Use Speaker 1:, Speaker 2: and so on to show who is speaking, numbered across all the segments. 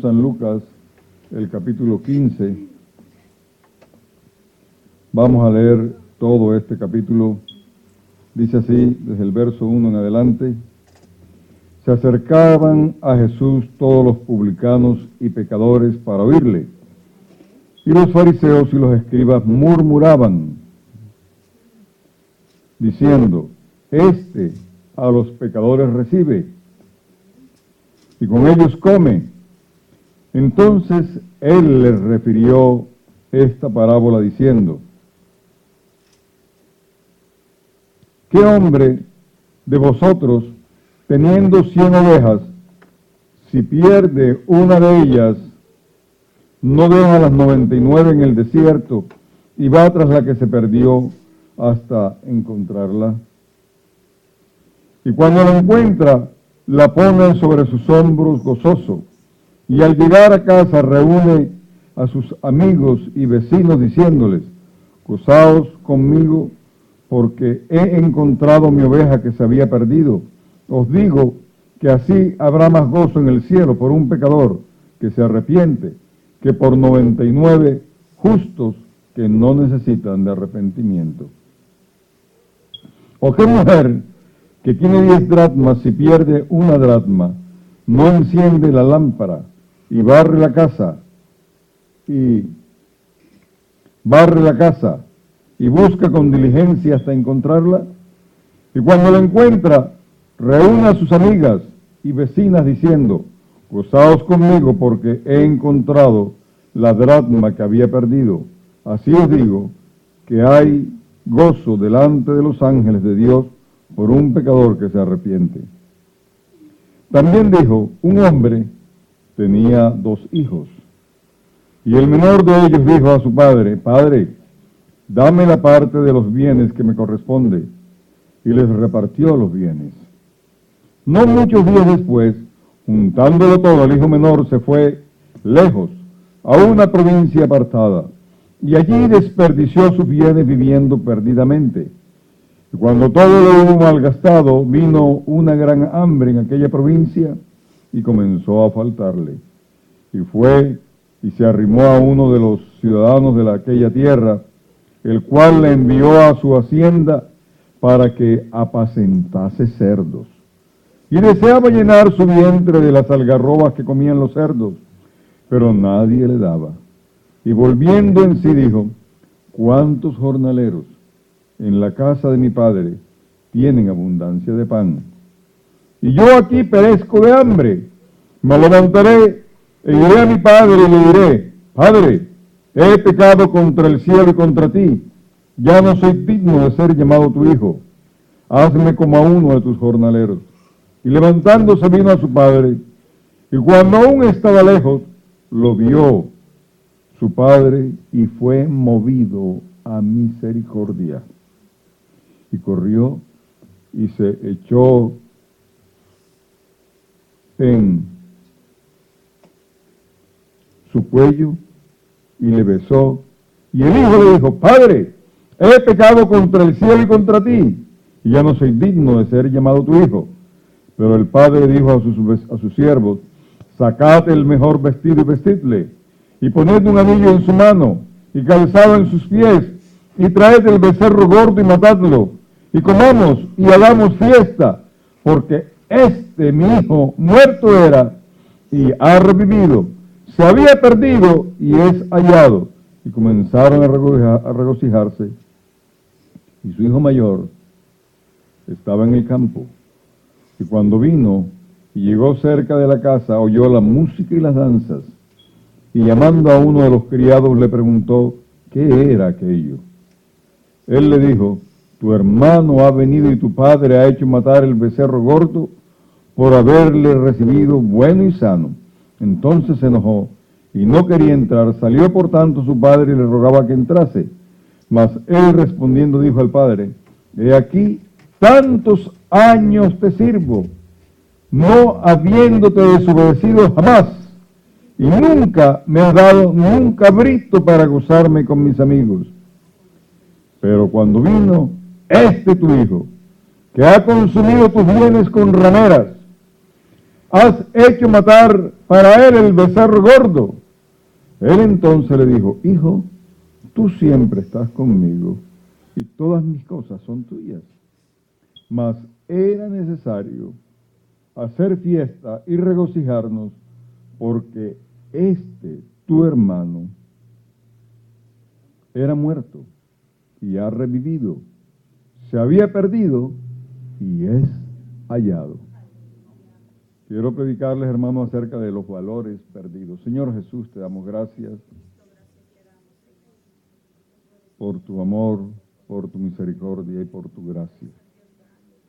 Speaker 1: San Lucas, el capítulo 15. Vamos a leer todo este capítulo. Dice así, desde el verso 1 en adelante. Se acercaban a Jesús todos los publicanos y pecadores para oírle. Y los fariseos y los escribas murmuraban, diciendo, este a los pecadores recibe, y con ellos come. Entonces él les refirió esta parábola diciendo, ¿qué hombre de vosotros, teniendo 100 ovejas, si pierde una de ellas, no deja las 99 en el desierto y va tras la que se perdió hasta encontrarla? Y cuando la encuentra, la pone sobre sus hombros gozoso, y al llegar a casa reúne a sus amigos y vecinos diciéndoles, gozaos conmigo, porque he encontrado mi oveja que se había perdido. Os digo que así habrá más gozo en el cielo por un pecador que se arrepiente, que por 99 justos que no necesitan de arrepentimiento. ¿O qué mujer que tiene 10 dracmas, si pierde una dracma, no enciende la lámpara y barre la casa y busca con diligencia hasta encontrarla? Y cuando la encuentra, reúne a sus amigas y vecinas diciendo, gozaos conmigo porque he encontrado la dracma que había perdido. Así os digo que hay gozo delante de los ángeles de Dios por un pecador que se arrepiente. También dijo, un hombre tenía 2 hijos, y el menor de ellos dijo a su padre, Padre, dame la parte de los bienes que me corresponde, y les repartió los bienes. No muchos días después, juntándolo todo, el hijo menor se fue lejos, a una provincia apartada, y allí desperdició sus bienes viviendo perdidamente. Y cuando todo lo hubo malgastado, vino una gran hambre en aquella provincia y comenzó a faltarle. Y fue y se arrimó a uno de los ciudadanos de aquella tierra, el cual le envió a su hacienda para que apacentase cerdos. Y deseaba llenar su vientre de las algarrobas que comían los cerdos, pero nadie le daba. Y volviendo en sí dijo, ¿cuántos jornaleros en la casa de mi padre tienen abundancia de pan? Y yo aquí perezco de hambre. Me levantaré e iré a mi padre y le diré, Padre, he pecado contra el cielo y contra ti. Ya no soy digno de ser llamado tu hijo. Hazme como a uno de tus jornaleros. Y levantándose vino a su padre, y cuando aún estaba lejos, lo vio su padre y fue movido a misericordia. Y corrió y se echó en su cuello y le besó. Y el hijo le dijo, Padre, he pecado contra el cielo y contra ti, y ya no soy digno de ser llamado tu hijo. Pero el padre dijo a sus siervos, sacad el mejor vestido y vestidle, y poned un anillo en su mano, y calzado en sus pies, y traed el becerro gordo y matadlo, y comamos y hagamos fiesta, porque mi hijo muerto era, y ha revivido, se había perdido y es hallado. Y comenzaron a regocijarse, y su hijo mayor estaba en el campo. Y cuando vino y llegó cerca de la casa, oyó la música y las danzas, y llamando a uno de los criados le preguntó, ¿qué era aquello? Él le dijo, tu hermano ha venido y tu padre ha hecho matar el becerro gordo por haberle recibido bueno y sano. Entonces se enojó y no quería entrar. Salió por tanto su padre y le rogaba que entrase. Mas él respondiendo dijo al padre, he aquí, tantos años te sirvo, no habiéndote desobedecido jamás, y nunca me has dado ni un cabrito para gozarme con mis amigos. Pero cuando vino tu hijo, que ha consumido tus bienes con rameras, has hecho matar para él el becerro gordo. Él entonces le dijo, hijo, tú siempre estás conmigo y todas mis cosas son tuyas. Mas era necesario hacer fiesta y regocijarnos porque tu hermano, era muerto y ha revivido. Se había perdido y es hallado. Quiero predicarles, hermanos, acerca de los valores perdidos. Señor Jesús, te damos gracias por tu amor, por tu misericordia y por tu gracia.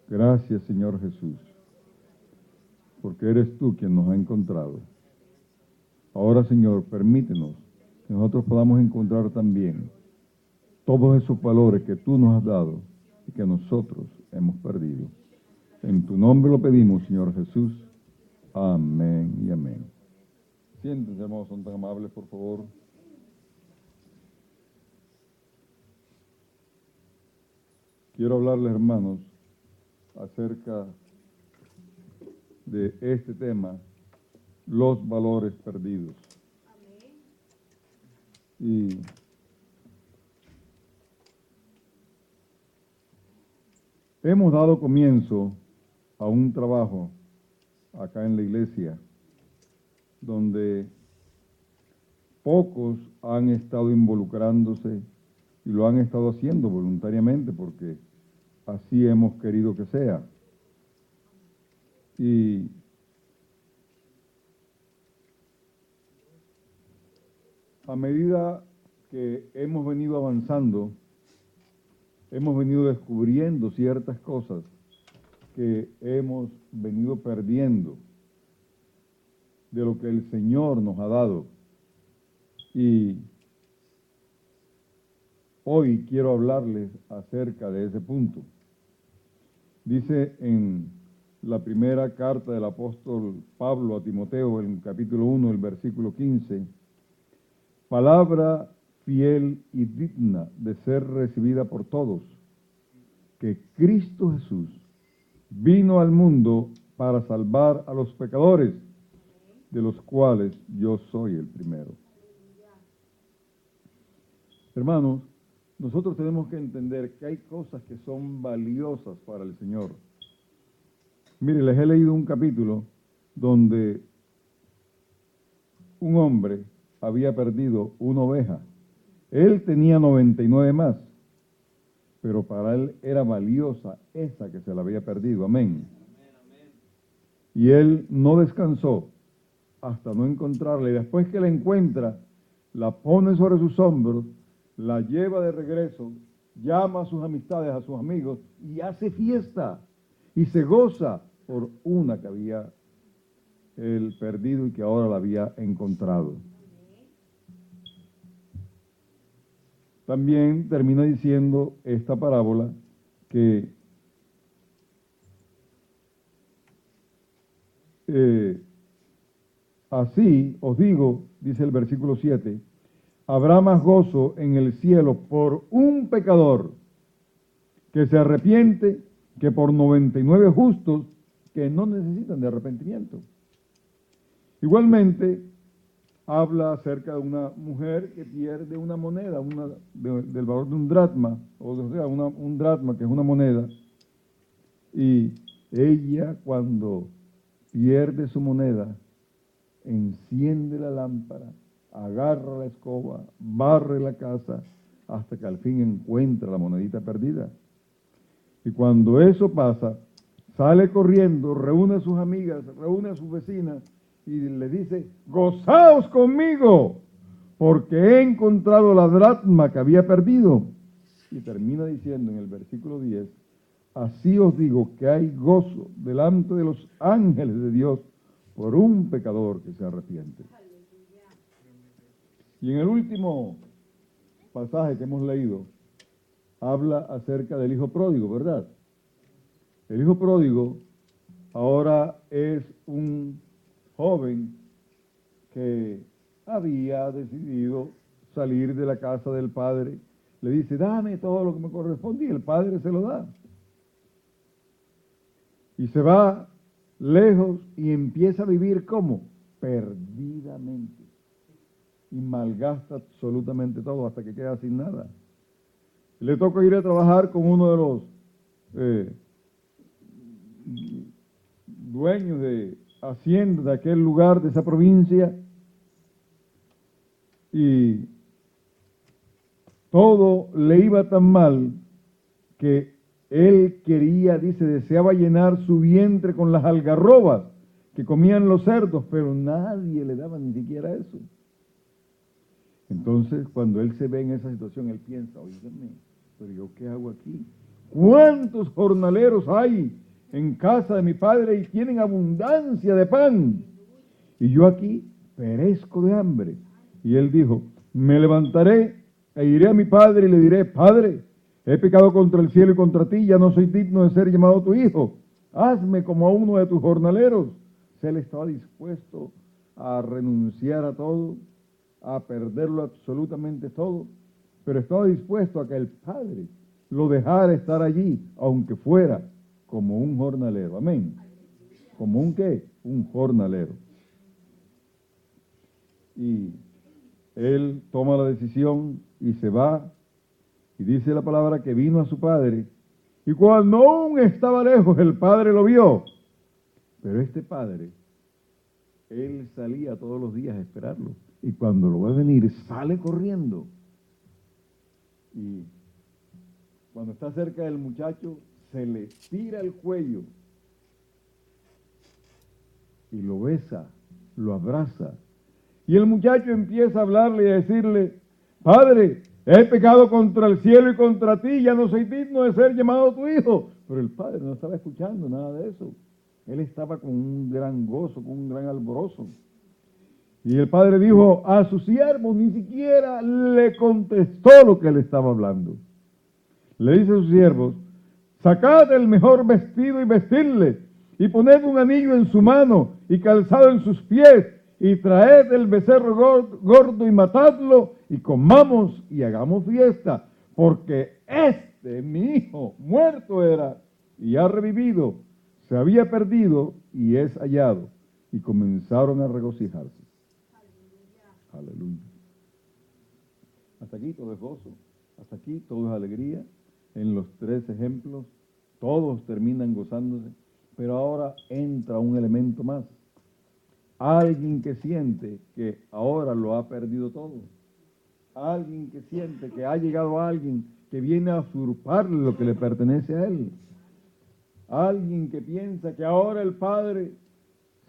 Speaker 1: Gracias, Señor Jesús, porque eres tú quien nos ha encontrado. Ahora, Señor, permítenos que nosotros podamos encontrar también todos esos valores que tú nos has dado y que nosotros hemos perdido. En tu nombre lo pedimos, Señor Jesús. Amén y amén. Siéntense, hermanos, son tan amables, por favor. Quiero hablarles, hermanos, acerca de este tema, los valores perdidos. Y hemos dado comienzo a un trabajo acá en la iglesia donde pocos han estado involucrándose y lo han estado haciendo voluntariamente porque así hemos querido que sea. Y a medida que hemos venido avanzando, hemos venido descubriendo ciertas cosas que hemos venido perdiendo de lo que el Señor nos ha dado. Y hoy quiero hablarles acerca de ese punto. Dice en la primera carta del apóstol Pablo a Timoteo, en el capítulo 1, el versículo 15, palabra fiel y digna de ser recibida por todos, que Cristo Jesús vino al mundo para salvar a los pecadores, de los cuales yo soy el primero. Hermanos, nosotros tenemos que entender que hay cosas que son valiosas para el Señor. Mire, les he leído un capítulo donde un hombre había perdido una oveja. Él tenía 99 más, pero para él era valiosa esa que se la había perdido. Amén. Y él no descansó hasta no encontrarla. Y después que la encuentra, la pone sobre sus hombros, la lleva de regreso, llama a sus amistades, a sus amigos, y hace fiesta. Y se goza por una que había él perdido y que ahora la había encontrado. También termina diciendo esta parábola que así os digo, dice el versículo 7, habrá más gozo en el cielo por un pecador que se arrepiente que por 99 justos que no necesitan de arrepentimiento. Igualmente, habla acerca de una mujer que pierde una moneda, del valor de un dracma, o sea, un dracma que es una moneda, y ella cuando pierde su moneda, enciende la lámpara, agarra la escoba, barre la casa, hasta que al fin encuentra la monedita perdida. Y cuando eso pasa, sale corriendo, reúne a sus amigas, reúne a sus vecinas, y le dice, gozaos conmigo, porque he encontrado la dracma que había perdido. Y termina diciendo en el versículo 10, así os digo que hay gozo delante de los ángeles de Dios por un pecador que se arrepiente. Y en el último pasaje que hemos leído, habla acerca del hijo pródigo, ¿verdad? El hijo pródigo ahora es un joven que había decidido salir de la casa del padre. Le dice, dame todo lo que me corresponde, y el padre se lo da. Y se va lejos y empieza a vivir ¿cómo? Perdidamente. Y malgasta absolutamente todo hasta que queda sin nada. Le toca ir a trabajar con uno de los dueños de hacienda de aquel lugar, de esa provincia, y todo le iba tan mal que él quería, dice, deseaba llenar su vientre con las algarrobas que comían los cerdos, pero nadie le daba ni siquiera eso. Entonces, cuando él se ve en esa situación, él piensa, oígame, pero ¿yo qué hago aquí? ¿Cuántos jornaleros hay en casa de mi padre y tienen abundancia de pan? Y yo aquí perezco de hambre. Y él dijo, me levantaré e iré a mi padre y le diré, Padre, he pecado contra el cielo y contra ti, ya no soy digno de ser llamado tu hijo. Hazme como a uno de tus jornaleros. Él estaba dispuesto a renunciar a todo, a perderlo absolutamente todo, pero estaba dispuesto a que el Padre lo dejara estar allí, aunque fuera como un jornalero. Amén. ¿Como un qué? Un jornalero. Y él toma la decisión y se va, y dice la palabra que vino a su padre, y cuando aún estaba lejos, el padre lo vio. Pero este padre, él salía todos los días a esperarlo, y cuando lo ve venir, sale corriendo. Y cuando está cerca del muchacho, se le tira el cuello, y lo besa, lo abraza. Y el muchacho empieza a hablarle y a decirle, Padre, he pecado contra el cielo y contra ti, ya no soy digno de ser llamado tu hijo. Pero el padre no estaba escuchando nada de eso. Él estaba con un gran gozo, con un gran alborozo. Y el padre dijo a su siervo, ni siquiera le contestó lo que él estaba hablando. Le dice a sus siervos, sacad el mejor vestido y vestidle, y poned un anillo en su mano y calzado en sus pies, y traed el becerro gordo y matadlo, y comamos y hagamos fiesta, porque mi hijo, muerto era y ha revivido, se había perdido y es hallado. Y comenzaron a regocijarse. Aleluya. Hasta aquí todo es gozo, hasta aquí todo es alegría. En los tres ejemplos, todos terminan gozándose, pero ahora entra un elemento más. Alguien que siente que ahora lo ha perdido todo. Alguien que siente que ha llegado a alguien que viene a usurparle lo que le pertenece a él. Alguien que piensa que ahora el Padre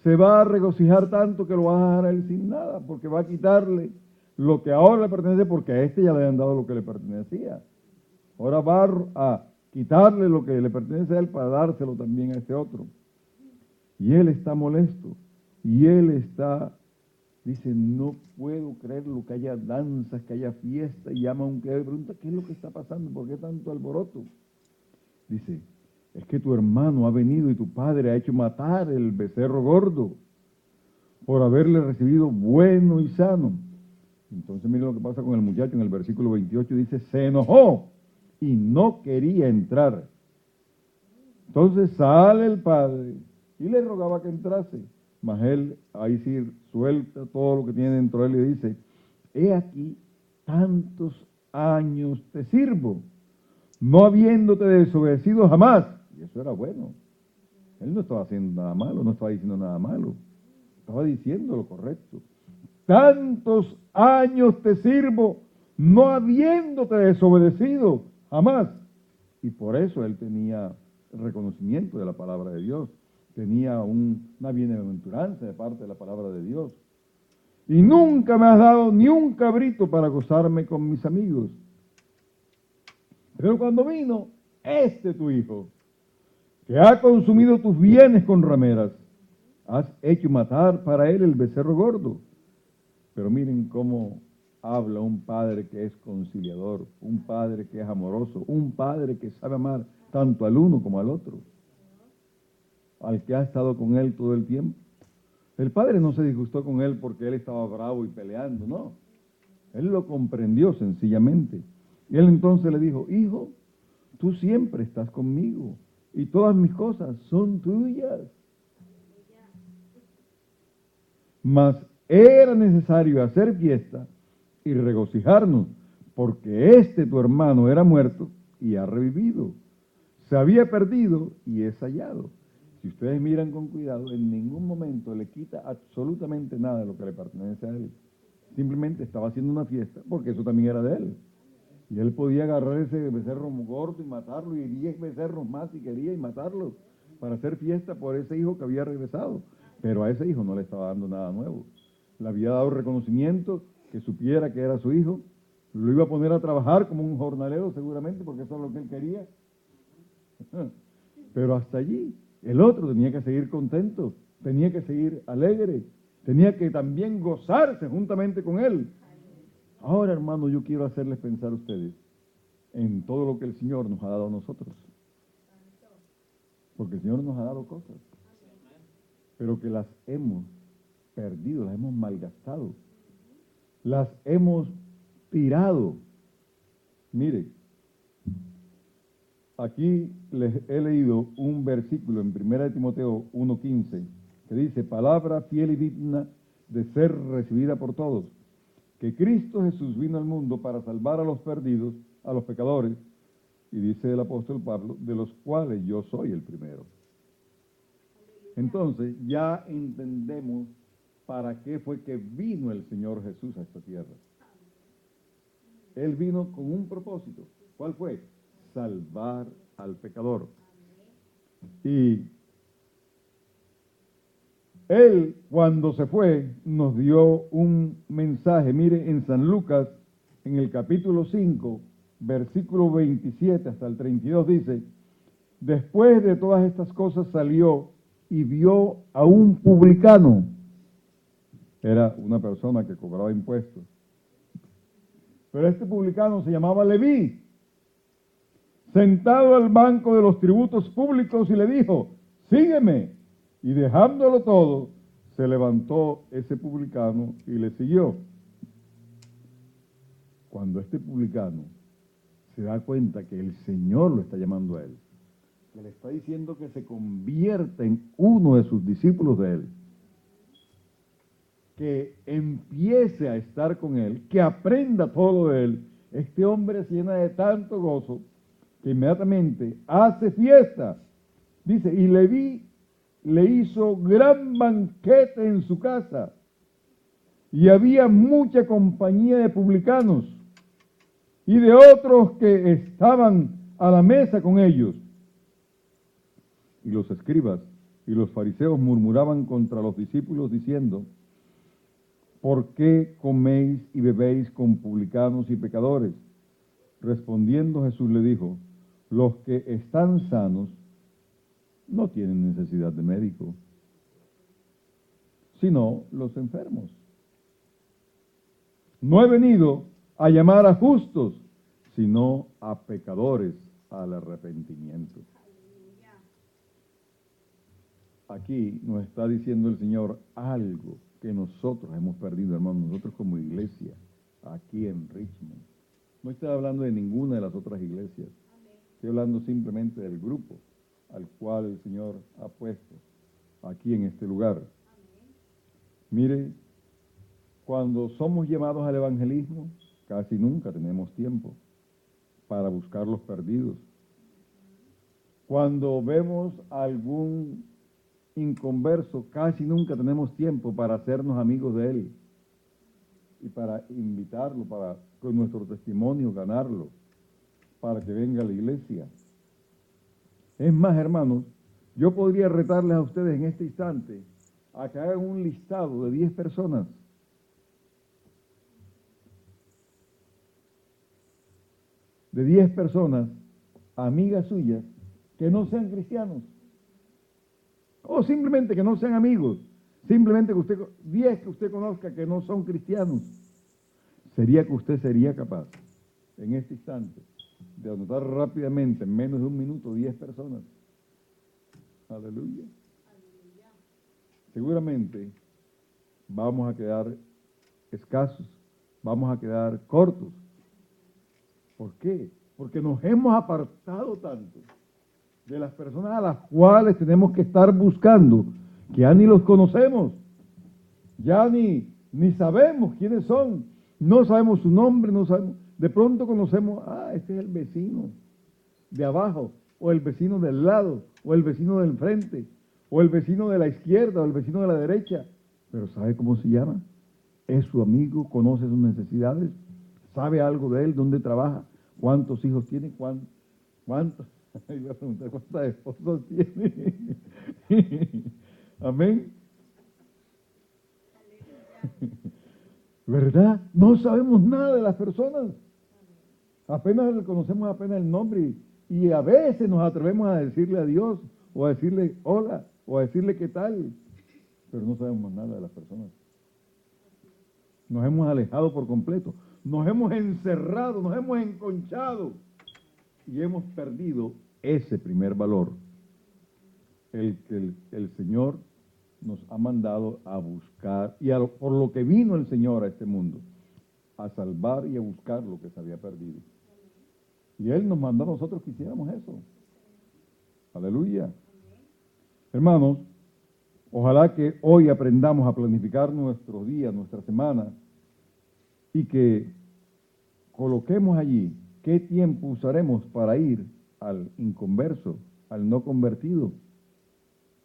Speaker 1: se va a regocijar tanto que lo va a dejar a él sin nada, porque va a quitarle lo que ahora le pertenece, porque a este ya le han dado lo que le pertenecía. Ahora va a quitarle lo que le pertenece a él para dárselo también a este otro. Y él está molesto. Y él está, dice, no puedo creerlo, que haya danzas, que haya fiesta. Y llama a un criado y pregunta, ¿qué es lo que está pasando? ¿Por qué tanto alboroto? Dice, es que tu hermano ha venido y tu padre ha hecho matar el becerro gordo por haberle recibido bueno y sano. Entonces miren lo que pasa con el muchacho en el versículo 28, dice, se enojó y no quería entrar. Entonces sale el padre y le rogaba que entrase. Mas él, ahí sí, suelta todo lo que tiene dentro de él y dice, he aquí, tantos años te sirvo, no habiéndote desobedecido jamás. Y eso era bueno. Él no estaba haciendo nada malo, no estaba diciendo nada malo. Estaba diciendo lo correcto. Tantos años te sirvo, no habiéndote desobedecido jamás. Y por eso él tenía el reconocimiento de la palabra de Dios. Tenía una bienaventuranza de parte de la palabra de Dios. Y nunca me has dado ni un cabrito para gozarme con mis amigos. Pero cuando vino tu hijo, que ha consumido tus bienes con rameras, has hecho matar para él el becerro gordo. Pero miren cómo habla un padre que es conciliador, un padre que es amoroso, un padre que sabe amar tanto al uno como al otro, al que ha estado con él todo el tiempo. El padre no se disgustó con él porque él estaba bravo y peleando, no. Él lo comprendió sencillamente. Y él entonces le dijo, hijo, tú siempre estás conmigo y todas mis cosas son tuyas. Mas era necesario hacer fiesta y regocijarnos, porque tu hermano era muerto y ha revivido. Se había perdido y es hallado. Si ustedes miran con cuidado, en ningún momento le quita absolutamente nada de lo que le pertenece a él. Simplemente estaba haciendo una fiesta, porque eso también era de él. Y él podía agarrar ese becerro gordo y matarlo, y 10 becerros más si quería y matarlos, para hacer fiesta por ese hijo que había regresado. Pero a ese hijo no le estaba dando nada nuevo. Le había dado reconocimiento, que supiera que era su hijo. Lo iba a poner a trabajar como un jornalero seguramente, porque eso es lo que él quería. Pero hasta allí, el otro tenía que seguir contento, tenía que seguir alegre, tenía que también gozarse juntamente con él. Ahora, hermano, yo quiero hacerles pensar a ustedes en todo lo que el Señor nos ha dado a nosotros. Porque el Señor nos ha dado cosas, pero que las hemos perdido, las hemos malgastado, las hemos tirado. Mire, aquí les he leído un versículo en 1 Timoteo 1:15 que dice: palabra fiel y digna de ser recibida por todos, que Cristo Jesús vino al mundo para salvar a los perdidos, a los pecadores, y dice el apóstol Pablo, de los cuales yo soy el primero. Entonces ya entendemos para qué fue que vino el Señor Jesús a esta tierra. Él vino con un propósito. ¿Cuál fue? Salvar al pecador. Y Él, cuando se fue, nos dio un mensaje. Mire, en San Lucas, en el capítulo 5, versículo 27 hasta el 32, dice: después de todas estas cosas salió y vio a un publicano. Era una persona que cobraba impuestos. Pero este publicano se llamaba Leví, sentado al banco de los tributos públicos, y le dijo: sígueme. Y dejándolo todo, se levantó ese publicano y le siguió. Cuando este publicano se da cuenta que el Señor lo está llamando a él, que le está diciendo que se convierta en uno de sus discípulos de él, que empiece a estar con él, que aprenda todo de él, este hombre se llena de tanto gozo que inmediatamente hace fiesta. Dice: y Leví le hizo gran banquete en su casa, y había mucha compañía de publicanos y de otros que estaban a la mesa con ellos. Y los escribas y los fariseos murmuraban contra los discípulos diciendo: ¿por qué coméis y bebéis con publicanos y pecadores? Respondiendo Jesús le dijo: los que están sanos no tienen necesidad de médico, sino los enfermos. No he venido a llamar a justos, sino a pecadores al arrepentimiento. Aquí nos está diciendo el Señor algo que nosotros hemos perdido, hermanos, nosotros como iglesia, aquí en Richmond. No estoy hablando de ninguna de las otras iglesias, estoy hablando simplemente del grupo al cual el Señor ha puesto aquí en este lugar. Mire, cuando somos llamados al evangelismo, casi nunca tenemos tiempo para buscar los perdidos. Cuando vemos a algún inconverso, casi nunca tenemos tiempo para hacernos amigos de él y para invitarlo, para con nuestro testimonio ganarlo, para que venga a la iglesia. Es más, hermanos, yo podría retarles a ustedes en este instante a que hagan un listado de 10 personas amigas suyas, que no sean cristianos, o simplemente que no sean amigos, simplemente que 10 que usted conozca que no son cristianos. ¿Sería que usted sería capaz en este instante de anotar rápidamente, en menos de un minuto, 10 personas? Aleluya. Seguramente vamos a quedar escasos, vamos a quedar cortos. ¿Por qué? Porque nos hemos apartado tanto de las personas a las cuales tenemos que estar buscando, que ya ni los conocemos. Ya ni sabemos quiénes son, no sabemos su nombre, no sabemos. De pronto conocemos, este es el vecino de abajo, o el vecino del lado, o el vecino del frente, o el vecino de la izquierda, o el vecino de la derecha. Pero ¿sabe cómo se llama? Es su amigo, conoce sus necesidades, sabe algo de él, dónde trabaja, cuántos hijos tiene, cuántos. Iba a preguntar cuántas esposas tiene. Amén. ¿Verdad? No sabemos nada de las personas. Apenas le conocemos apenas el nombre y a veces nos atrevemos a decirle a Dios o a decirle hola o a decirle qué tal, pero no sabemos nada de las personas. Nos hemos alejado por completo, nos hemos encerrado, nos hemos enconchado y hemos perdido ese primer valor, el que el Señor nos ha mandado a buscar y por lo que vino el Señor a este mundo, a salvar y a buscar lo que se había perdido. Y Él nos mandó a nosotros que hiciéramos eso. Aleluya. Hermanos, ojalá que hoy aprendamos a planificar nuestros días, nuestra semana, y que coloquemos allí qué tiempo usaremos para ir al inconverso, al no convertido,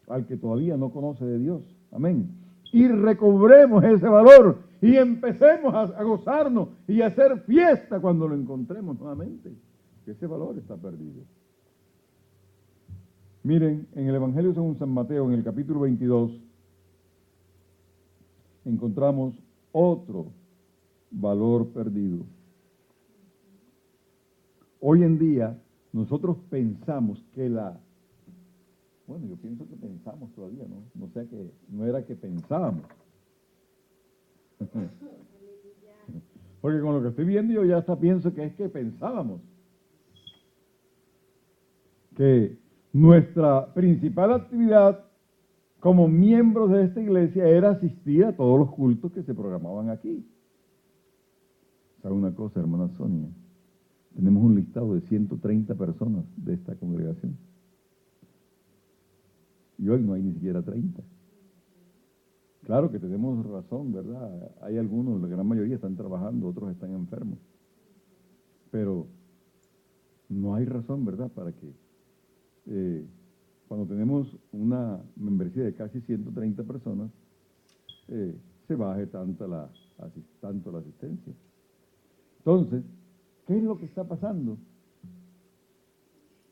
Speaker 1: al que todavía no conoce de Dios. Amén. Y recobremos ese valor y empecemos a gozarnos y a hacer fiesta cuando lo encontremos nuevamente. Que ese valor está perdido. Miren, en el Evangelio según San Mateo, en el capítulo 22, encontramos otro valor perdido. Hoy en día, nosotros pensamos que bueno, yo pienso que pensamos todavía, ¿no? No sé que no era que pensábamos. Porque con lo que estoy viendo yo ya hasta pienso que es que pensábamos. Que nuestra principal actividad como miembros de esta iglesia era asistir a todos los cultos que se programaban aquí. ¿Sabe una cosa, hermana Sonia? Tenemos un listado de 130 personas de esta congregación. Y hoy no hay ni siquiera 30. Claro que tenemos razón, ¿verdad? Hay algunos, la gran mayoría están trabajando, otros están enfermos. Pero no hay razón, ¿verdad? Para que cuando tenemos una membresía de casi 130 personas, se baje tanto la asistencia. Entonces, ¿qué es lo que está pasando?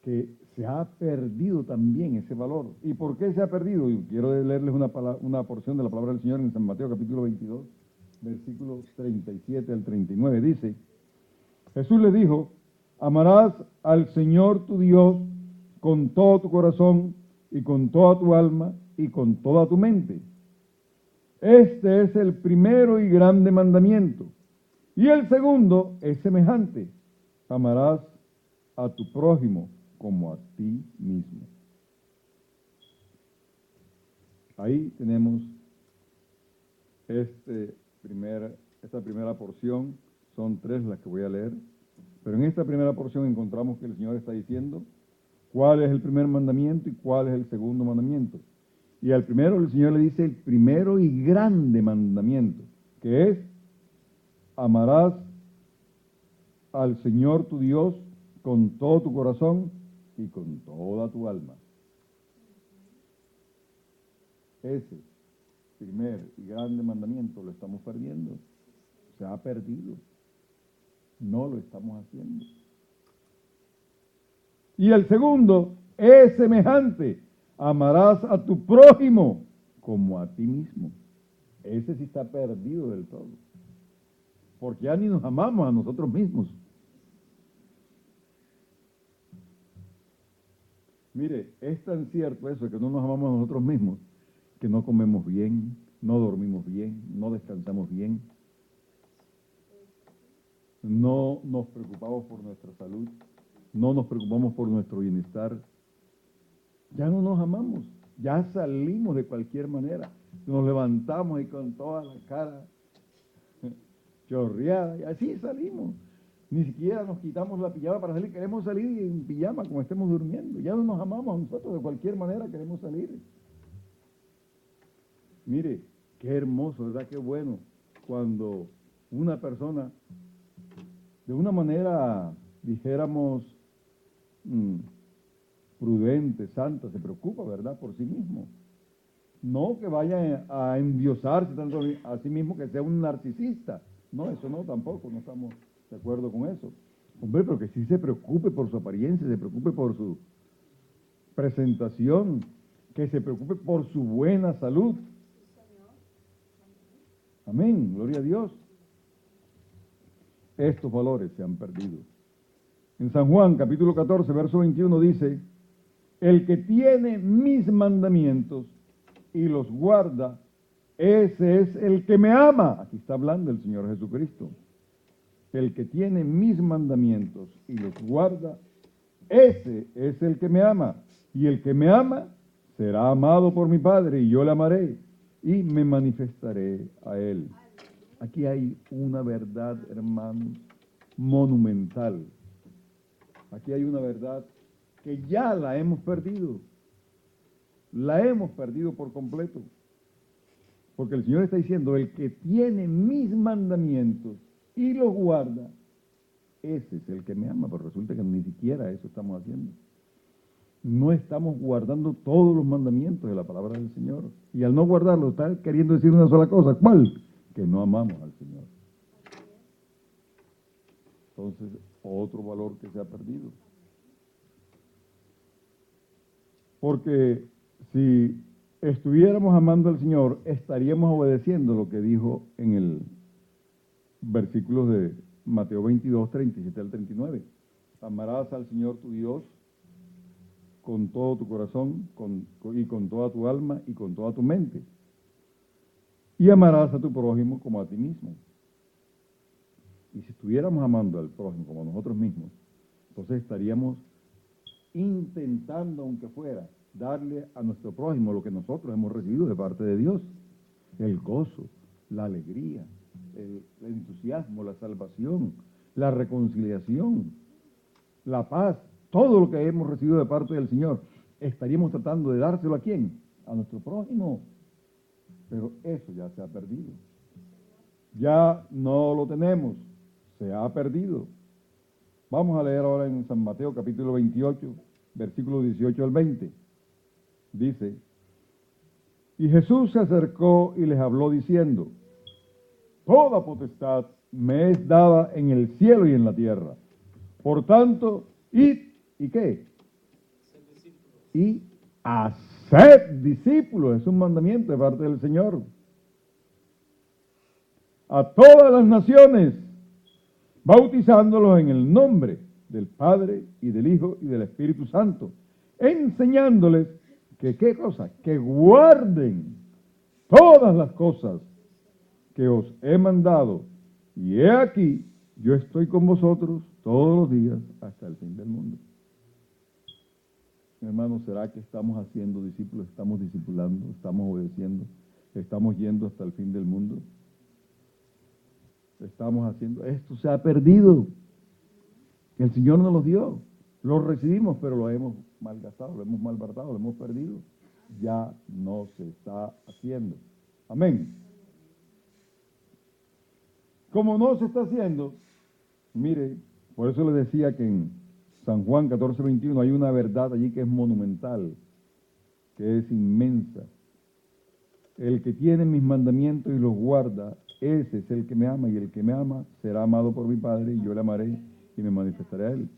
Speaker 1: Que se ha perdido también ese valor. ¿Y por qué se ha perdido? Y quiero leerles una porción de la palabra del Señor en San Mateo capítulo 22, versículos 37 al 39. Dice, Jesús le dijo, amarás al Señor tu Dios con todo tu corazón y con toda tu alma y con toda tu mente. Este es el primero y grande mandamiento. Y el segundo es semejante. Amarás a tu prójimo como a ti mismo. Ahí tenemos esta primera porción. Son 3 las que voy a leer. Pero en esta primera porción encontramos que el Señor está diciendo cuál es el primer mandamiento y cuál es el segundo mandamiento. Y al primero el Señor le dice el primero y grande mandamiento, que es amarás al Señor tu Dios con todo tu corazón y con toda tu alma. Ese primer y grande mandamiento lo estamos perdiendo. Se ha perdido. No lo estamos haciendo. Y el segundo es semejante. Amarás a tu prójimo como a ti mismo. Ese sí está perdido del todo. Porque ya ni nos amamos a nosotros mismos. Mire, es tan cierto eso, que no nos amamos a nosotros mismos, que no comemos bien, no dormimos bien, no descansamos bien, no nos preocupamos por nuestra salud, no nos preocupamos por nuestro bienestar. Ya no nos amamos, ya salimos de cualquier manera, nos levantamos y con toda la cara chorreada, y así salimos. Ni siquiera nos quitamos la pijama para salir, queremos salir en pijama como estemos durmiendo. Ya no nos amamos a nosotros, de cualquier manera queremos salir. Mire, Qué hermoso, ¿verdad? Qué bueno cuando una persona, de una manera, dijéramos, prudente, santa, se preocupa, ¿verdad?, por sí mismo. No que vaya a endiosarse tanto a sí mismo, que sea un narcisista. No, eso no, tampoco, no estamos de acuerdo con eso. Hombre, pero que sí se preocupe por su apariencia, se preocupe por su presentación, que se preocupe por su buena salud. Amén, gloria a Dios. Estos valores se han perdido. En San Juan, capítulo 14, verso 21 dice, el que tiene mis mandamientos y los guarda, ese es el que me ama. Aquí está hablando el Señor Jesucristo. El que tiene mis mandamientos y los guarda, ese es el que me ama. Y el que me ama será amado por mi Padre, y yo le amaré y me manifestaré a él. Aquí hay una verdad, hermanos, monumental. Aquí hay una verdad que ya la hemos perdido. La hemos perdido por completo. Porque el Señor está diciendo, el que tiene mis mandamientos y los guarda, ese es el que me ama. Pero resulta que ni siquiera eso estamos haciendo. No estamos guardando todos los mandamientos de la palabra del Señor. Y al no guardarlo, está queriendo decir una sola cosa. ¿Cuál? Que no amamos al Señor. Entonces, otro valor que se ha perdido. Porque si estuviéramos amando al Señor, estaríamos obedeciendo lo que dijo en el versículo de Mateo 22, 37 al 39. Amarás al Señor tu Dios con todo tu corazón y con toda tu alma y con toda tu mente. Y amarás a tu prójimo como a ti mismo. Y si estuviéramos amando al prójimo como a nosotros mismos, entonces estaríamos intentando, aunque fuera, darle a nuestro prójimo lo que nosotros hemos recibido de parte de Dios. El gozo, la alegría, el entusiasmo, la salvación, la reconciliación, la paz, todo lo que hemos recibido de parte del Señor. Estaríamos tratando de dárselo ¿a quién? A nuestro prójimo. Pero eso ya se ha perdido. Ya no lo tenemos. Se ha perdido. Vamos a leer ahora en San Mateo capítulo 28, versículos 18 al 20. Dice, y Jesús se acercó y les habló diciendo, toda potestad me es dada en el cielo y en la tierra. Por tanto, id, ¿y qué? Y haced discípulos, es un mandamiento de parte del Señor. A todas las naciones, bautizándolos en el nombre del Padre y del Hijo y del Espíritu Santo, enseñándoles que ¿qué cosa? Que guarden todas las cosas que os he mandado. Y he aquí, yo estoy con vosotros todos los días hasta el fin del mundo. Hermanos, ¿será que estamos haciendo discípulos? ¿Estamos discipulando? ¿Estamos obedeciendo? ¿Estamos yendo hasta el fin del mundo? Estamos haciendo, esto se ha perdido. El Señor nos los dio, los recibimos, pero lo hemos malgastado, lo hemos malbaratado, lo hemos perdido. Ya no se está haciendo. Amén. Como no se está haciendo, mire, por eso le decía que en San Juan 14, 21 hay una verdad allí que es monumental, que es inmensa. El que tiene mis mandamientos y los guarda, ese es el que me ama, y el que me ama será amado por mi Padre, y yo le amaré y me manifestaré a él.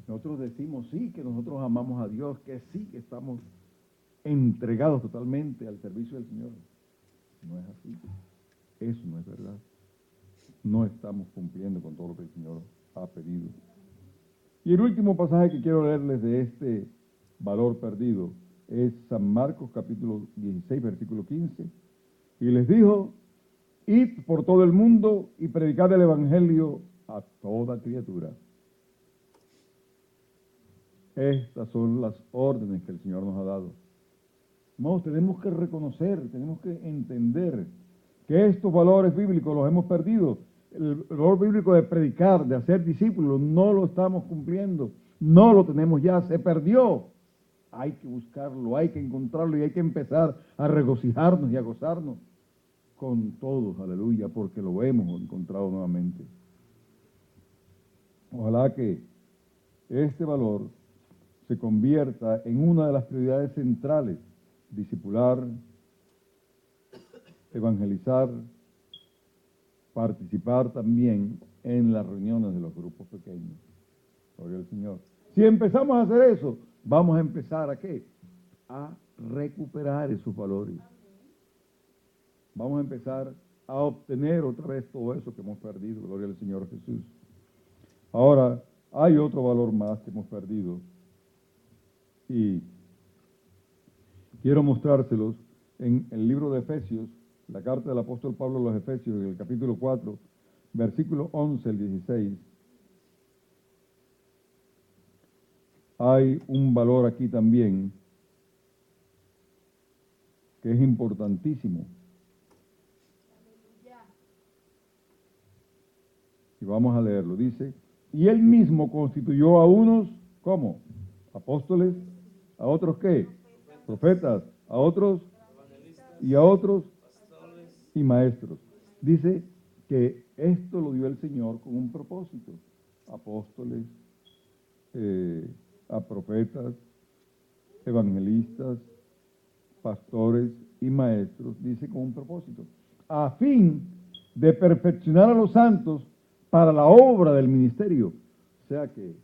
Speaker 1: Nosotros decimos sí, que nosotros amamos a Dios, que sí, que estamos entregados totalmente al servicio del Señor. No es así. Eso no es verdad. No estamos cumpliendo con todo lo que el Señor ha pedido. Y el último pasaje que quiero leerles de este valor perdido es San Marcos capítulo 16, versículo 15. Y les dijo, id por todo el mundo y predicad el evangelio a toda criatura. Estas son las órdenes que el Señor nos ha dado. Hermanos, tenemos que reconocer, tenemos que entender que estos valores bíblicos los hemos perdido. El valor bíblico de predicar, de hacer discípulos, no lo estamos cumpliendo, no lo tenemos ya, se perdió. Hay que buscarlo, hay que encontrarlo y hay que empezar a regocijarnos y a gozarnos con todos, aleluya, porque lo hemos encontrado nuevamente. Ojalá que este valor se convierta en una de las prioridades centrales: discipular, evangelizar, participar también en las reuniones de los grupos pequeños. Gloria al Señor. Si empezamos a hacer eso, vamos a empezar ¿a qué? A recuperar esos valores. Vamos a empezar a obtener otra vez todo eso que hemos perdido. Gloria al Señor Jesús. Ahora, hay otro valor más que hemos perdido y quiero mostrárselos en el libro de Efesios, la carta del apóstol Pablo a los Efesios, en el capítulo 4, versículo 11 al 16. Hay un valor aquí también que es importantísimo. Y vamos a leerlo. Dice, y él mismo constituyó a unos, ¿cómo? Apóstoles, a otros ¿qué? Profetas, a otros y a otros y maestros. Dice que esto lo dio el Señor con un propósito. Apóstoles, a profetas, evangelistas, pastores y maestros, dice con un propósito, a fin de perfeccionar a los santos para la obra del ministerio. O sea que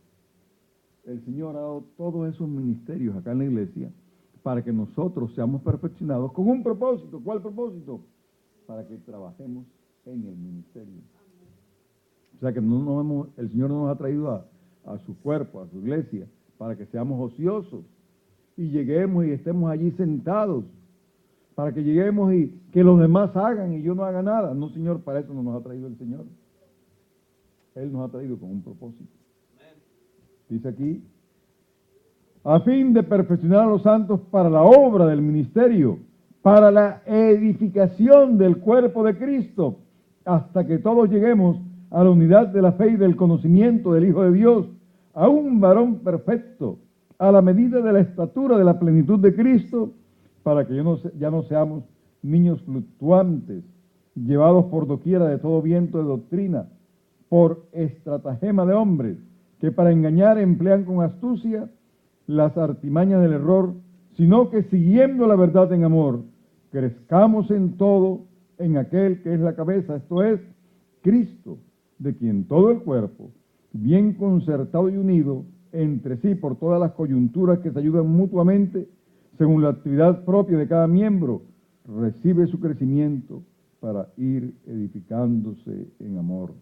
Speaker 1: el Señor ha dado todos esos ministerios acá en la iglesia para que nosotros seamos perfeccionados con un propósito. ¿Cuál propósito? Para que trabajemos en el ministerio. O sea que el Señor no nos ha traído a su cuerpo, a su iglesia, para que seamos ociosos y lleguemos y estemos allí sentados, para que lleguemos y que los demás hagan y yo no haga nada. No, Señor, para eso no nos ha traído el Señor. Él nos ha traído con un propósito. Dice aquí, a fin de perfeccionar a los santos para la obra del ministerio, para la edificación del cuerpo de Cristo, hasta que todos lleguemos a la unidad de la fe y del conocimiento del Hijo de Dios, a un varón perfecto, a la medida de la estatura de la plenitud de Cristo, para que ya no seamos niños fluctuantes, llevados por doquiera de todo viento de doctrina, por estratagema de hombres, que para engañar emplean con astucia las artimañas del error, sino que siguiendo la verdad en amor, crezcamos en todo en aquel que es la cabeza, esto es, Cristo, de quien todo el cuerpo, bien concertado y unido entre sí por todas las coyunturas que se ayudan mutuamente, según la actividad propia de cada miembro, recibe su crecimiento para ir edificándose en amor.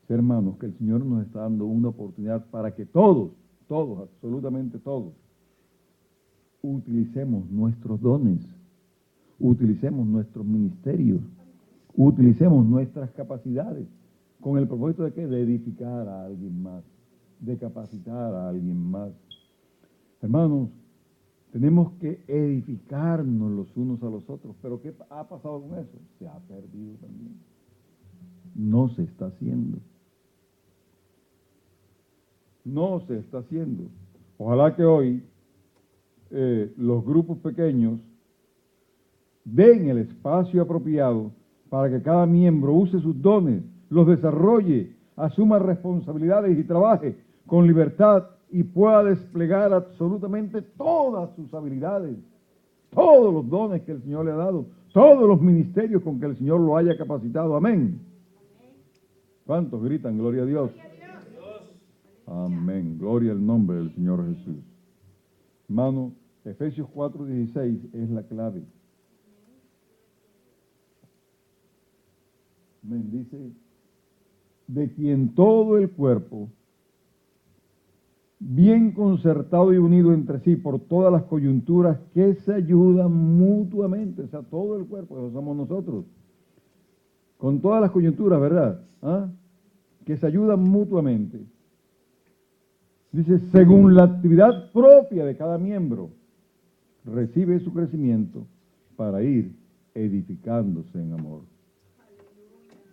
Speaker 1: Hermanos, que el Señor nos está dando una oportunidad para que todos, absolutamente todos, utilicemos nuestros dones, utilicemos nuestros ministerios, utilicemos nuestras capacidades, con el propósito de ¿qué? De edificar a alguien más, de capacitar a alguien más. Hermanos, tenemos que edificarnos los unos a los otros, pero ¿qué ha pasado con eso? Se ha perdido también. No se está haciendo. No se está haciendo. Ojalá que hoy los grupos pequeños den el espacio apropiado para que cada miembro use sus dones, los desarrolle, asuma responsabilidades y trabaje con libertad y pueda desplegar absolutamente todas sus habilidades, todos los dones que el Señor le ha dado, todos los ministerios con que el Señor lo haya capacitado. Amén. ¿Cuántos gritan gloria a Dios? Amén. Gloria al nombre del Señor Jesús. Hermano, Efesios 4:16 es la clave. Amén. Dice, de quien todo el cuerpo, bien concertado y unido entre sí por todas las coyunturas que se ayudan mutuamente, o sea, todo el cuerpo, eso somos nosotros, con todas las coyunturas, ¿verdad? ¿Ah? Que se ayudan mutuamente. Dice, según la actividad propia de cada miembro, recibe su crecimiento para ir edificándose en amor.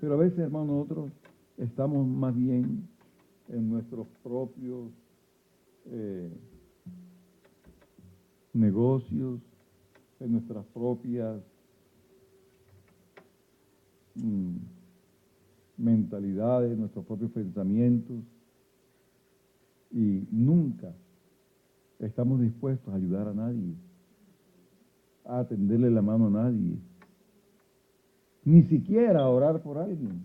Speaker 1: Pero a veces, hermanos, nosotros estamos más bien en nuestros propios negocios, en nuestras propias mentalidades, nuestros propios pensamientos, y nunca estamos dispuestos a ayudar a nadie, a tenderle la mano a nadie, ni siquiera a orar por alguien,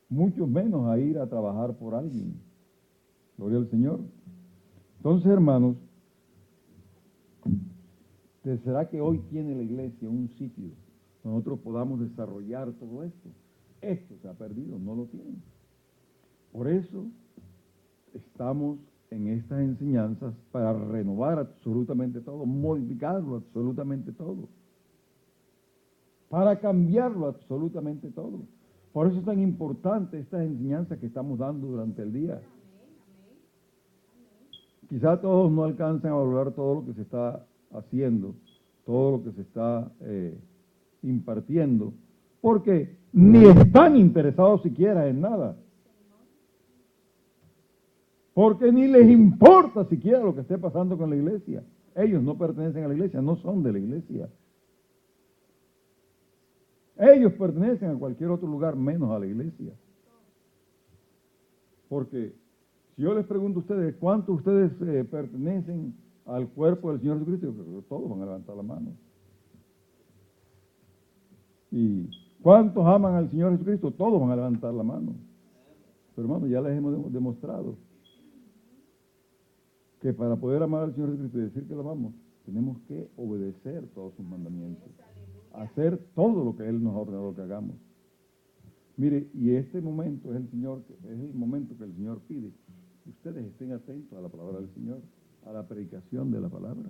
Speaker 1: mucho menos a ir a trabajar por alguien. Gloria al Señor. Entonces, hermanos, ¿será que hoy tiene la iglesia un sitio donde nosotros podamos desarrollar todo esto? Esto se ha perdido, no lo tienen. Por eso estamos en estas enseñanzas para renovar absolutamente todo, modificarlo absolutamente todo, para cambiarlo absolutamente todo. Por eso es tan importante estas enseñanzas que estamos dando durante el día. Quizá todos no alcancen a valorar todo lo que se está haciendo, todo lo que se está impartiendo, porque ni están interesados siquiera en nada. Porque ni les importa siquiera lo que esté pasando con la iglesia. Ellos no pertenecen a la iglesia, no son de la iglesia. Ellos pertenecen a cualquier otro lugar menos a la iglesia. Porque si yo les pregunto a ustedes, ¿cuántos ustedes pertenecen al cuerpo del Señor Jesucristo? Todos van a levantar la mano. ¿Y cuántos aman al Señor Jesucristo? Todos van a levantar la mano. Pero hermano, ya les hemos demostrado que para poder amar al Señor Jesucristo y decir que lo amamos, tenemos que obedecer todos sus mandamientos, hacer todo lo que Él nos ha ordenado que hagamos. Mire, y este momento es el momento que el Señor pide que ustedes estén atentos a la palabra del Señor, a la predicación de la palabra,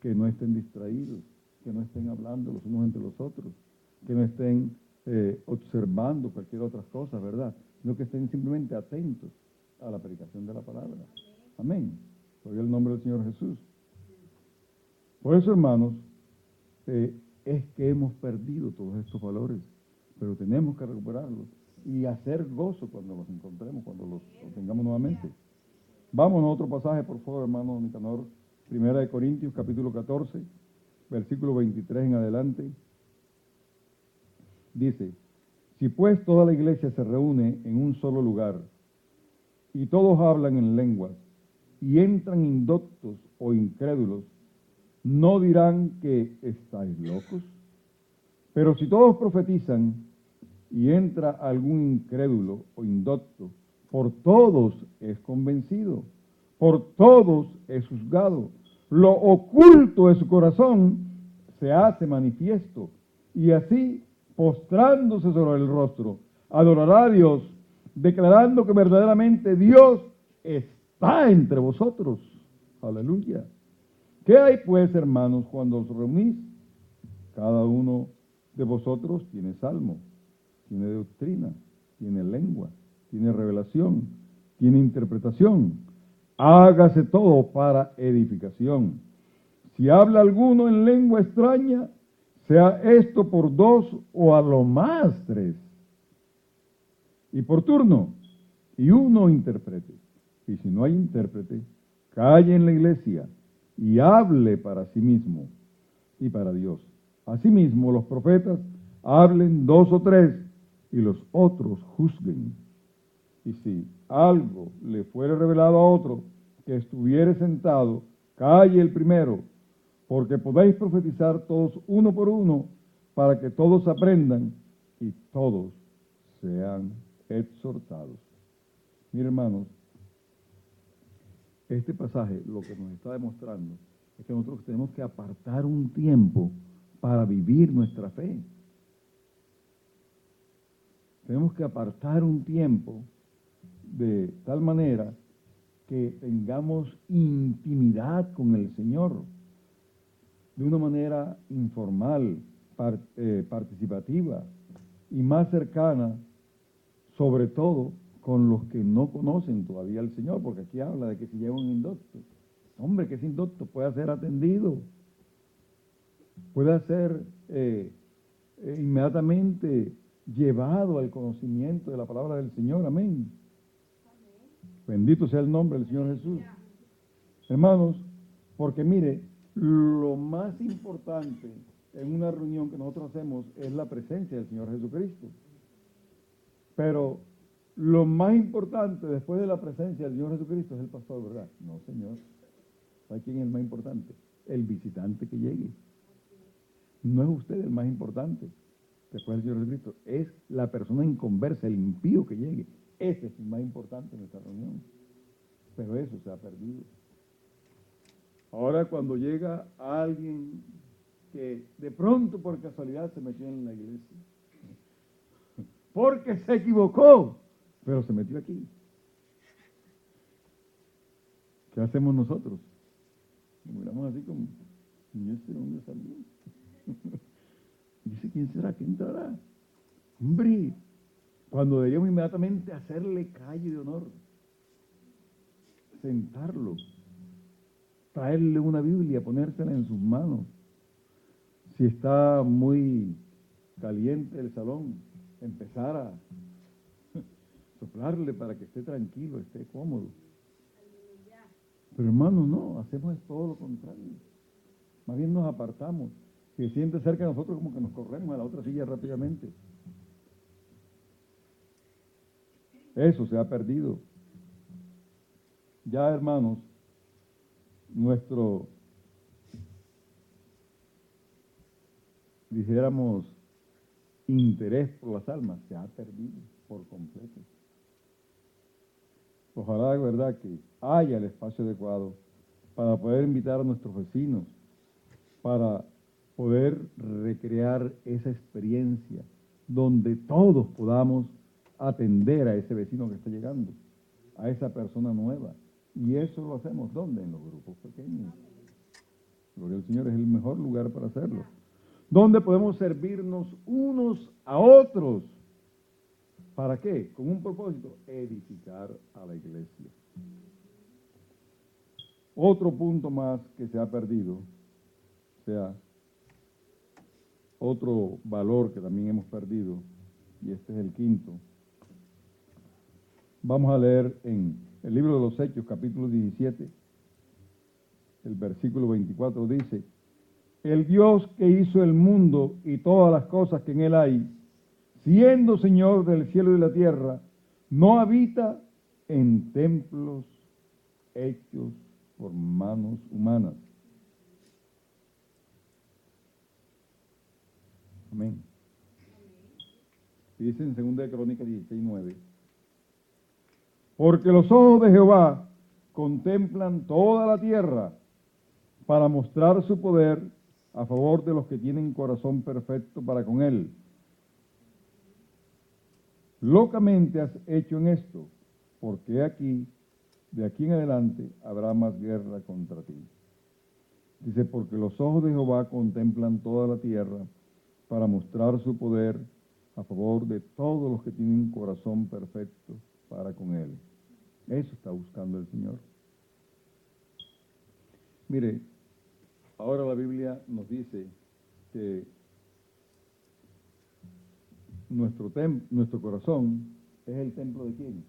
Speaker 1: que no estén distraídos, que no estén hablando los unos entre los otros, que no estén observando cualquier otra cosa, ¿verdad? Sino que estén simplemente atentos a la predicación de la palabra. Amén. Gloria al nombre del Señor Jesús. Por eso, hermanos, es que hemos perdido todos estos valores, pero tenemos que recuperarlos y hacer gozo cuando los encontremos, cuando los tengamos nuevamente. Vamos a otro pasaje, por favor, hermano Nicanor. Primera de Corintios, capítulo 14, versículo 23 en adelante. Dice: si pues toda la iglesia se reúne en un solo lugar y todos hablan en lenguas y entran indoctos o incrédulos, ¿no dirán que estáis locos? Pero si todos profetizan y entra algún incrédulo o indocto, por todos es convencido, por todos es juzgado. Lo oculto de su corazón se hace manifiesto, y así, postrándose sobre el rostro, adorará a Dios, declarando que verdaderamente Dios está entre vosotros. Aleluya. ¿Qué hay pues, hermanos, cuando os reunís? Cada uno de vosotros tiene salmo, tiene doctrina, tiene lengua, tiene revelación, tiene interpretación. Hágase todo para edificación. Si habla alguno en lengua extraña, sea esto por 2 o a lo más 3. Y por turno, y uno interprete. Y si no hay intérprete, calle en la iglesia y hable para sí mismo y para Dios. Asimismo, los profetas hablen 2 o 3 y los otros juzguen. Y si algo le fuere revelado a otro que estuviere sentado, calle el primero, porque podéis profetizar todos uno por uno, para que todos aprendan y todos sean exhortados. Miren, hermanos, este pasaje lo que nos está demostrando es que nosotros tenemos que apartar un tiempo para vivir nuestra fe. Tenemos que apartar un tiempo de tal manera que tengamos intimidad con el Señor, de una manera informal, participativa y más cercana, sobre todo con los que no conocen todavía al Señor, porque aquí habla de que si llega un indocto, hombre, que ese indocto pueda ser atendido, pueda ser inmediatamente llevado al conocimiento de la palabra del Señor. Amén. Bendito sea el nombre del Señor Jesús. Hermanos, porque mire, lo más importante en una reunión que nosotros hacemos es la presencia del Señor Jesucristo. Pero lo más importante después de la presencia del Señor Jesucristo es el pastor, ¿verdad? No, Señor. ¿Sabe quién es el más importante? El visitante que llegue. No es usted el más importante después del Señor Jesucristo. Es la persona inconversa, el impío que llegue. Ese es el más importante en nuestra reunión. Pero eso se ha perdido. Ahora cuando llega alguien que de pronto por casualidad se metió en la iglesia, porque se equivocó, pero se metió aquí. ¿Qué hacemos nosotros? Nos miramos así como, ¿y este dónde salió? Dice, ¿quién será? ¿Quién entrará? Hombre, cuando deberíamos inmediatamente hacerle calle de honor, sentarlo, traerle una Biblia, ponérsela en sus manos. Si está muy caliente el salón, empezar a soplarle para que esté tranquilo, esté cómodo. Pero hermanos, no, hacemos todo lo contrario. Más bien nos apartamos. Si se siente cerca de nosotros, como que nos corremos a la otra silla rápidamente. Eso se ha perdido. Ya, hermanos, nuestro, dijéramos, interés por las almas se ha perdido por completo. Ojalá de verdad que haya el espacio adecuado para poder invitar a nuestros vecinos, para poder recrear esa experiencia donde todos podamos atender a ese vecino que está llegando, a esa persona nueva. Y eso lo hacemos, ¿dónde? En los grupos pequeños. Gloria al Señor, es el mejor lugar para hacerlo. Donde podemos servirnos unos a otros. ¿Para qué? Con un propósito, edificar a la iglesia. Otro punto más que se ha perdido, o sea, otro valor que también hemos perdido, y este es el quinto. Vamos a leer en el libro de los Hechos, capítulo 17, el versículo 24 dice, el Dios que hizo el mundo y todas las cosas que en él hay, siendo Señor del cielo y de la tierra, no habita en templos hechos por manos humanas. Amén. Dice en 2 Crónicas 16:9, porque los ojos de Jehová contemplan toda la tierra para mostrar su poder a favor de los que tienen corazón perfecto para con él. Locamente has hecho en esto, porque aquí, de aquí en adelante, habrá más guerra contra ti. Dice, porque los ojos de Jehová contemplan toda la tierra para mostrar su poder a favor de todos los que tienen corazón perfecto para con él. Eso está buscando el Señor. Mire, ahora la Biblia nos dice que nuestro corazón es el templo ¿de quién?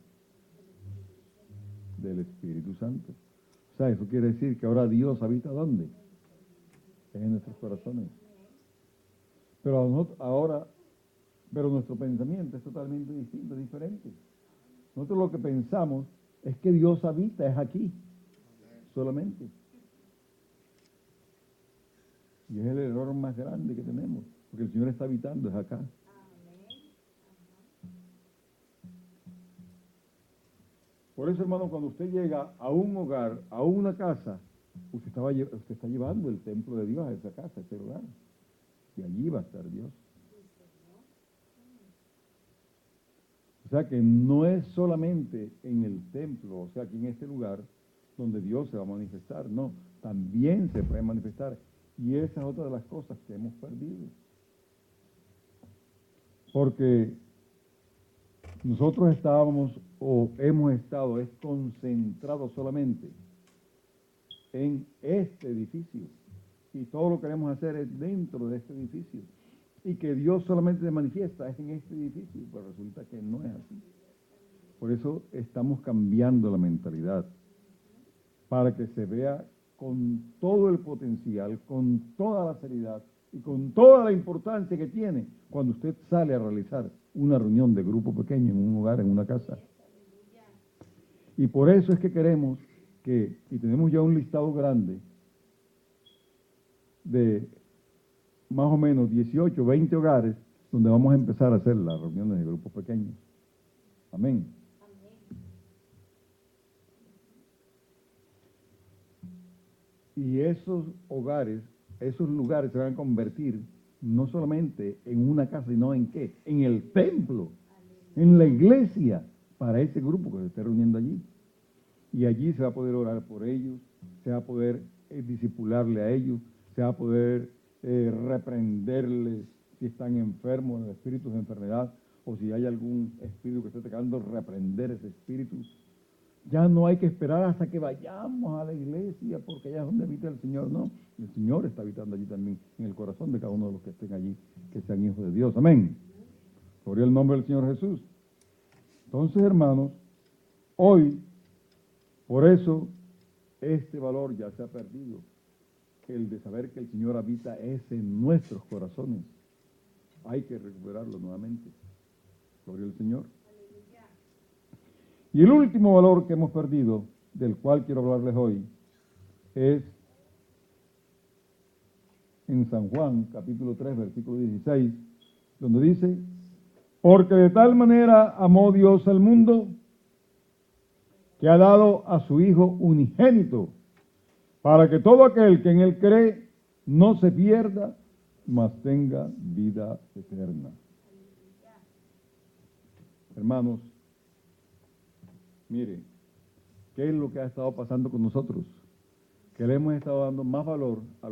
Speaker 1: Del Espíritu Santo. O sea, eso quiere decir que ahora Dios habita ¿dónde? En nuestros corazones. Pero pero nuestro pensamiento es totalmente distinto, es diferente. Nosotros lo que pensamos es que Dios habita, es aquí, solamente. Y es el error más grande que tenemos, porque el Señor está habitando, es acá. Por eso, hermano, cuando usted llega a un hogar, a una casa, usted está llevando el templo de Dios a esa casa, a ese hogar. Y allí va a estar Dios. O sea que no es solamente en el templo, o sea, aquí en este lugar, donde Dios se va a manifestar. No, también se puede manifestar. Y esa es otra de las cosas que hemos perdido. Porque nosotros estábamos o hemos estado concentrados solamente en este edificio. Y todo lo que queremos hacer es dentro de este edificio. Y que Dios solamente se manifiesta es en este edificio. Pero resulta que no es así. Por eso estamos cambiando la mentalidad. Para que se vea con todo el potencial, con toda la seriedad y con toda la importancia que tiene cuando usted sale a realizar una reunión de grupo pequeño en un hogar, en una casa. Y por eso es que queremos y tenemos ya un listado grande de más o menos 18, 20 hogares donde vamos a empezar a hacer las reuniones de grupos pequeños. Amén. Y esos hogares, esos lugares se van a convertir no solamente en una casa, sino en ¿qué? En el templo, en la iglesia, para ese grupo que se esté reuniendo allí. Y allí se va a poder orar por ellos, se va a poder discipularle a ellos, se va a poder reprenderles si están enfermos de espíritus de enfermedad o si hay algún espíritu que esté atacando, reprender ese espíritu. Ya no hay que esperar hasta que vayamos a la iglesia porque allá es donde habita el Señor, no. El Señor está habitando allí también, en el corazón de cada uno de los que estén allí, que sean hijos de Dios. Amén. Gloria al nombre del Señor Jesús. Entonces, hermanos, hoy, por eso, este valor ya se ha perdido. El de saber que el Señor habita es en nuestros corazones. Hay que recuperarlo nuevamente. Gloria al Señor. Y el último valor que hemos perdido, del cual quiero hablarles hoy, es en San Juan, capítulo 3, versículo 16, donde dice, porque de tal manera amó Dios al mundo, que ha dado a su Hijo unigénito, para que todo aquel que en Él cree no se pierda, mas tenga vida eterna. Hermanos, mire, ¿qué es lo que ha estado pasando con nosotros? Que le hemos estado dando más valor a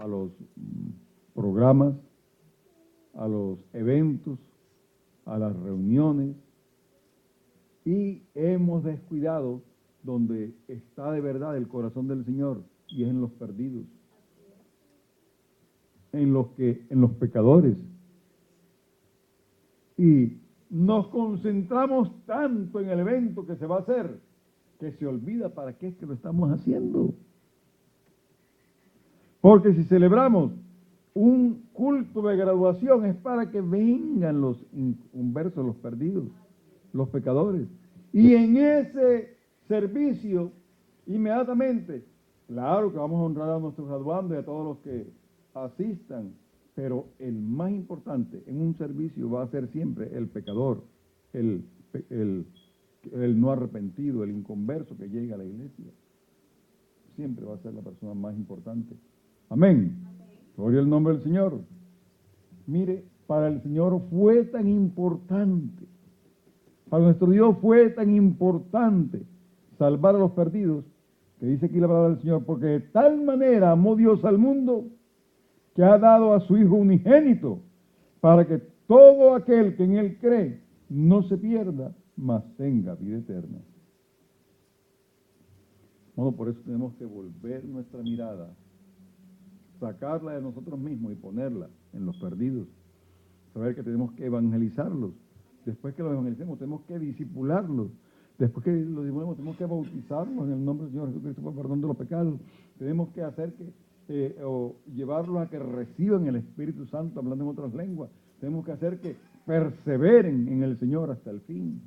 Speaker 1: los programas, a los eventos, a las reuniones, y hemos descuidado donde está de verdad el corazón del Señor, y es en los perdidos, en los pecadores. Y nos concentramos tanto en el evento que se va a hacer, que se olvida para qué es que lo estamos haciendo. Porque si celebramos un culto de graduación es para que vengan los inconversos, los perdidos, los pecadores. Y en ese servicio, inmediatamente, claro que vamos a honrar a nuestros graduandos y a todos los que asistan, pero el más importante en un servicio va a ser siempre el pecador, el no arrepentido, el inconverso que llega a la iglesia. Siempre va a ser la persona más importante. Amén. Gloria al nombre del Señor. Mire, para el Señor fue tan importante, para nuestro Dios fue tan importante salvar a los perdidos, que dice aquí la palabra del Señor, porque de tal manera amó Dios al mundo, que ha dado a su Hijo unigénito, para que todo aquel que en Él cree no se pierda, mas tenga vida eterna. Bueno, por eso tenemos que volver nuestra mirada, sacarla de nosotros mismos y ponerla en los perdidos. Saber que tenemos que evangelizarlos. Después que los evangelicemos, tenemos que discipularlos. Después que los discipulemos, tenemos que bautizarlos en el nombre del Señor Jesucristo por perdón de los pecados. Tenemos que hacer o llevarlos a que reciban el Espíritu Santo hablando en otras lenguas. Tenemos que hacer que perseveren en el Señor hasta el fin.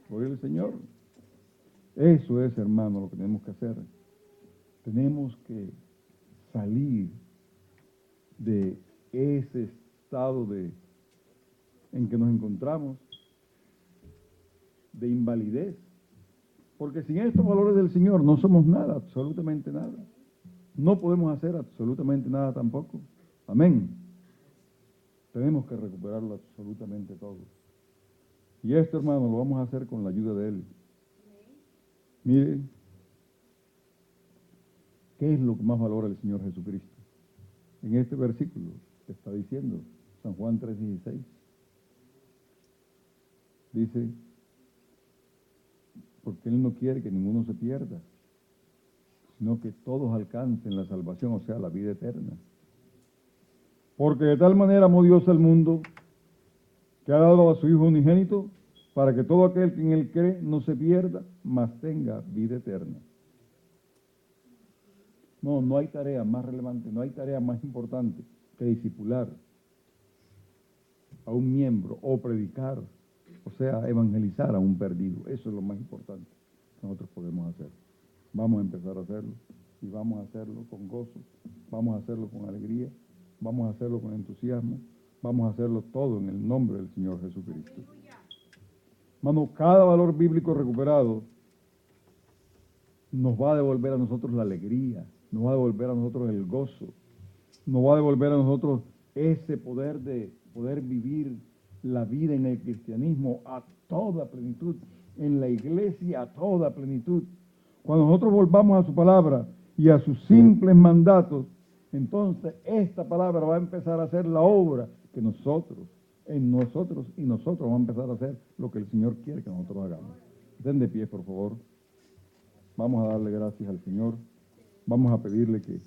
Speaker 1: Gloria al Señor. Eso es, hermano, lo que tenemos que hacer. Tenemos que salir de ese estado en que nos encontramos, de invalidez. Porque sin estos valores del Señor no somos nada, absolutamente nada. No podemos hacer absolutamente nada tampoco. Amén. Tenemos que recuperarlo absolutamente todo. Y esto, hermano, lo vamos a hacer con la ayuda de Él. Mire, ¿qué es lo que más valora el Señor Jesucristo? En este versículo que está diciendo, San Juan 3:16, dice, porque Él no quiere que ninguno se pierda, sino que todos alcancen la salvación, o sea, la vida eterna. Porque de tal manera amó Dios al mundo, que ha dado a su Hijo unigénito, para que todo aquel que en Él cree no se pierda, mas tenga vida eterna. No hay tarea más relevante, no hay tarea más importante que discipular a un miembro o predicar, o sea, evangelizar a un perdido. Eso es lo más importante que nosotros podemos hacer. Vamos a empezar a hacerlo y vamos a hacerlo con gozo, vamos a hacerlo con alegría, vamos a hacerlo con entusiasmo, vamos a hacerlo todo en el nombre del Señor Jesucristo. Hermano, cada valor bíblico recuperado nos va a devolver a nosotros la alegría, nos va a devolver a nosotros el gozo, nos va a devolver a nosotros ese poder de poder vivir la vida en el cristianismo a toda plenitud, en la iglesia a toda plenitud. Cuando nosotros volvamos a su palabra y a sus simples mandatos, entonces esta palabra va a empezar a hacer la obra que nosotros, en nosotros y nosotros vamos a empezar a hacer lo que el Señor quiere que nosotros hagamos. Estén de pie, por favor. Vamos a darle gracias al Señor. Vamos a pedirle que